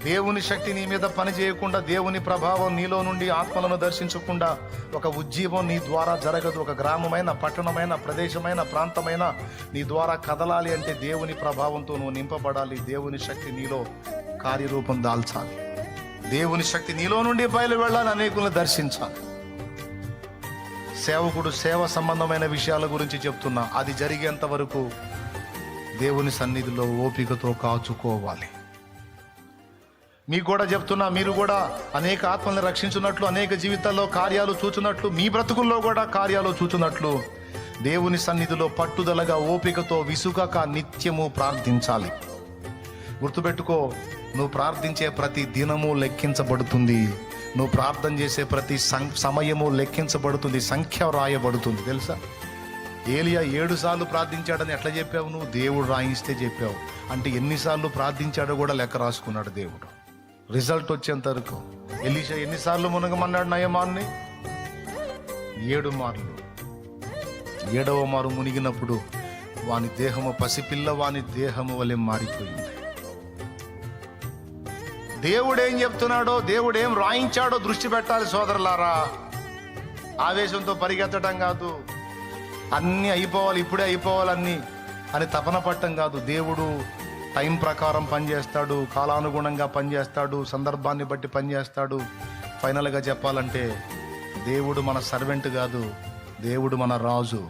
దేవుని శక్తి నీ మీద పని చేయకుండా, దేవుని ప్రభావం నీలో నుండి ఆత్మలను దర్శించకుండా ఒక ఉజ్జీవం నీ ద్వారా జరగదు. ఒక గ్రామమైన, పట్టణమైన, ప్రదేశమైన, ప్రాంతమైన నీ ద్వారా కదలాలి అంటే దేవుని ప్రభావంతో నువ్వు నింపబడాలి. దేవుని శక్తి నీలో కార్యరూపం దాల్చాలి. దేవుని శక్తి నీలో నుండి బయలు వెళ్ళాలి, అనేకులను దర్శించాలి. సేవకుడు సేవ సంబంధమైన విషయాల గురించి చెప్తున్నా, అది జరిగేంత వరకు దేవుని సన్నిధిలో ఓపికతో కాచుకోవాలి. మీకు కూడా చెప్తున్నా, మీరు కూడా అనేక ఆత్మల్ని రక్షించున్నట్లు, అనేక జీవితాల్లో కార్యాలు చూచున్నట్లు, మీ బ్రతుకుల్లో కూడా కార్యాలు చూచున్నట్లు దేవుని సన్నిధిలో పట్టుదలగా, ఓపికతో, విసుగక నిత్యము ప్రార్థించాలి. గుర్తుపెట్టుకో, నువ్వు ప్రార్థించే ప్రతి దినము లెక్కించబడుతుంది. నువ్వు ప్రార్థన చేసే ప్రతి సమయము లెక్కించబడుతుంది, సంఖ్య రాయబడుతుంది. తెలుసా? ఏలియా 7 సార్లు ప్రార్థించాడని ఎట్లా చెప్పావు నువ్వు? దేవుడు రాయిస్తే చెప్పావు. అంటే ఎన్నిసార్లు ప్రార్థించాడో కూడా లెక్క రాసుకున్నాడు దేవుడు. రిజల్ట్ వచ్చేంత వరకు ఎలీషా ఎన్నిసార్లు మునగమన్నాడు నయమాన్ని? 7 మార్లు. 7వ మారు మునిగినప్పుడు వాని దేహము పసిపిల్ల వాని దేహము వలె మారిపోయింది. దేవుడు ఏం చెప్తున్నాడో, దేవుడు ఏం రాయించాడో దృష్టి పెట్టాలి సోదరులారా. ఆవేశంతో పరిగెత్తడం కాదు, అన్నీ అయిపోవాలి, ఇప్పుడే అయిపోవాలన్నీ అని తపన పట్టం కాదు. దేవుడు టైం ప్రకారం పనిచేస్తాడు, కాలానుగుణంగా పనిచేస్తాడు, సందర్భాన్ని బట్టి పనిచేస్తాడు. ఫైనల్గా చెప్పాలంటే దేవుడు మన సర్వెంట్ కాదు, దేవుడు మన రాజు.